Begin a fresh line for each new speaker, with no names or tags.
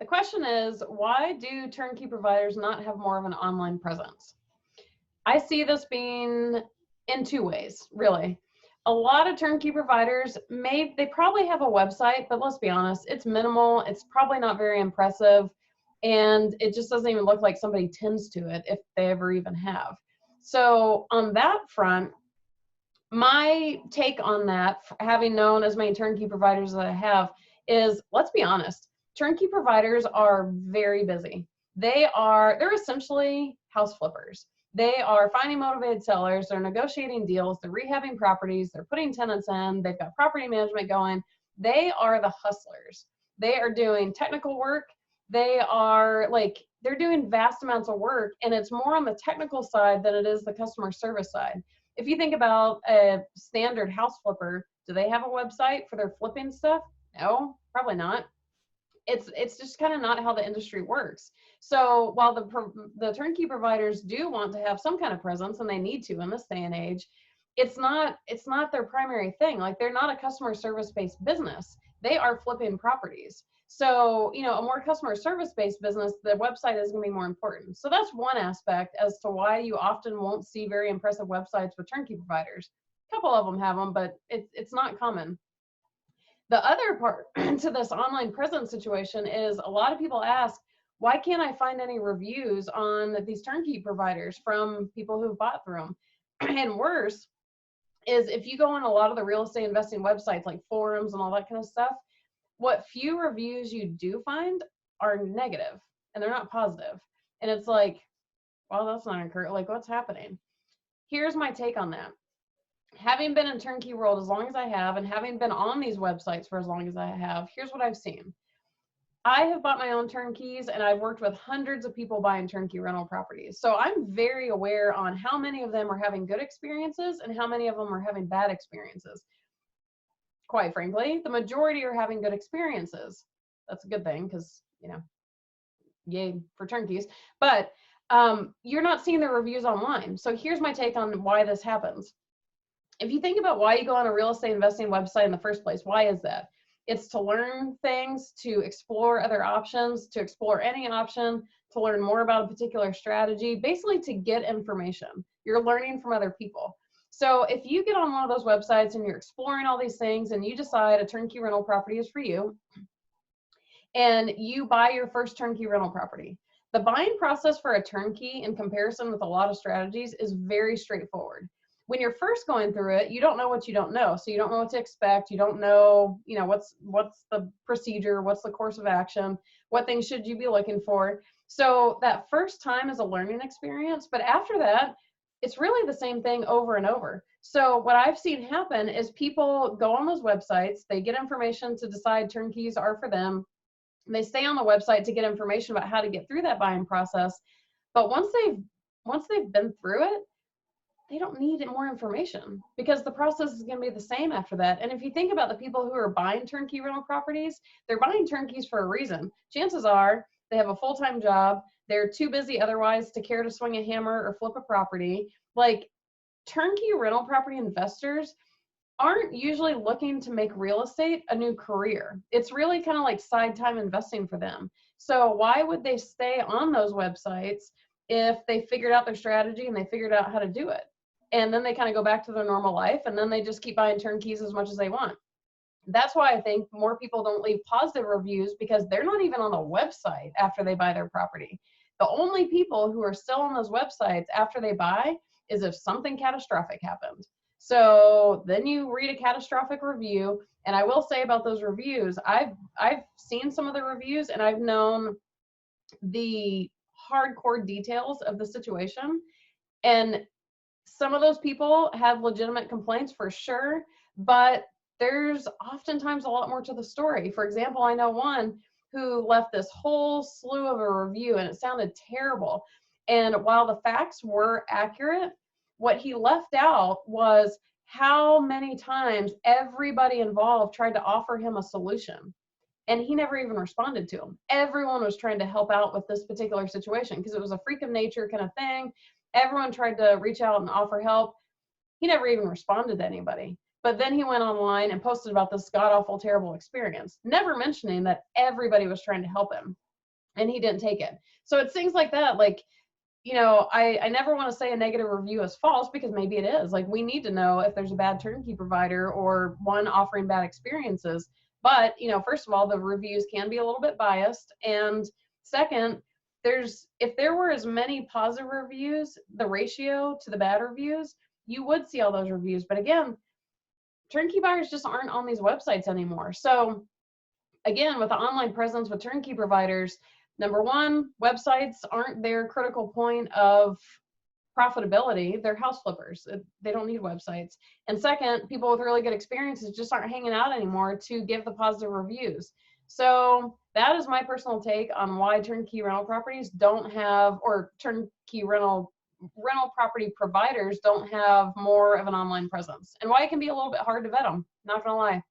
The question is, why do turnkey providers not have more of an online presence? I see this being in two ways, really. A lot of turnkey providers they probably have a website, but let's be honest, it's minimal. It's probably not very impressive. And it just doesn't even look like somebody tends to it if they ever even have. So on that front, my take on that, having known as many turnkey providers as I have, is, let's be honest, turnkey providers are very busy. They're essentially house flippers. They are finding motivated sellers, they're negotiating deals, they're rehabbing properties, they're putting tenants in, they've got property management going. They are the hustlers. They are doing technical work. They're doing vast amounts of work, and it's more on the technical side than it is the customer service side. If you think about a standard house flipper, do they have a website for their flipping stuff? No, probably not. It's just kind of not how the industry works. So while the turnkey providers do want to have some kind of presence, and they need to in this day and age, it's not their primary thing. Like, they're not a customer service based business. They are flipping properties. So, a more customer service based business, the website is going to be more important. So that's one aspect as to why you often won't see very impressive websites with turnkey providers. A couple of them have them, but it's not common. The other part to this online presence situation is, a lot of people ask, why can't I find any reviews on these turnkey providers from people who've bought through them? And worse is, if you go on a lot of the real estate investing websites like forums and all that kind of stuff, what few reviews you do find are negative, and they're not positive. And it's like, well, that's not encouraging. Like, what's happening? Here's my take on that. Having been in turnkey world as long as I have, and having been on these websites for as long as I have, here's what I've seen. I have bought my own turnkeys, and I've worked with hundreds of people buying turnkey rental properties. So I'm very aware on how many of them are having good experiences and how many of them are having bad experiences. Quite frankly, the majority are having good experiences. That's a good thing, because, yay for turnkeys. But you're not seeing the reviews online. So here's my take on why this happens. If you think about why you go on a real estate investing website in the first place, why is that? It's to learn things, to explore other options, to explore any option, to learn more about a particular strategy, basically to get information. You're learning from other people. So if you get on one of those websites and you're exploring all these things, and you decide a turnkey rental property is for you, and you buy your first turnkey rental property, the buying process for a turnkey, in comparison with a lot of strategies, is very straightforward. When you're first going through it, you don't know what you don't know. So you don't know what to expect. You don't know, what's the procedure, what's the course of action, what things should you be looking for. So that first time is a learning experience, but after that, it's really the same thing over and over. So what I've seen happen is, people go on those websites, they get information to decide turnkeys are for them, and they stay on the website to get information about how to get through that buying process. But once they've been through it, they don't need more information, because the process is going to be the same after that. And if you think about the people who are buying turnkey rental properties, they're buying turnkeys for a reason. Chances are they have a full-time job. They're too busy otherwise to care to swing a hammer or flip a property. Like, turnkey rental property investors aren't usually looking to make real estate a new career. It's really kind of like side time investing for them. So why would they stay on those websites if they figured out their strategy and they figured out how to do it? And then they kind of go back to their normal life, and then they just keep buying turnkeys as much as they want. That's why I think more people don't leave positive reviews, because they're not even on the website after they buy their property. The only people who are still on those websites after they buy is if something catastrophic happened. So then you read a catastrophic review. And I will say about those reviews, I've seen some of the reviews, and I've known the hardcore details of the situation. And some of those people have legitimate complaints for sure, but there's oftentimes a lot more to the story. For example, I know one who left this whole slew of a review, and it sounded terrible. And while the facts were accurate, what he left out was how many times everybody involved tried to offer him a solution. And he never even responded to them. Everyone was trying to help out with this particular situation, because it was a freak of nature kind of thing. Everyone tried to reach out and offer help. He never even responded to anybody. But then he went online and posted about this god-awful, terrible experience, never mentioning that everybody was trying to help him. and he didn't take it. So it's things like that. Like, you know, I never want to say a negative review is false, because maybe it is. Like, we need to know if there's a bad turnkey provider or one offering bad experiences. But, you know, first of all, the reviews can be a little bit biased. And second, if there were as many positive reviews, the ratio to the bad reviews, you would see all those reviews. But again, turnkey buyers just aren't on these websites anymore. So again, with the online presence with turnkey providers, number one, websites aren't their critical point of profitability. They're house flippers. They don't need websites. And second, people with really good experiences just aren't hanging out anymore to give the positive reviews. So that is my personal take on why turnkey rental properties don't have, or turnkey rental property providers don't have more of an online presence, and why it can be a little bit hard to vet them. Not gonna lie.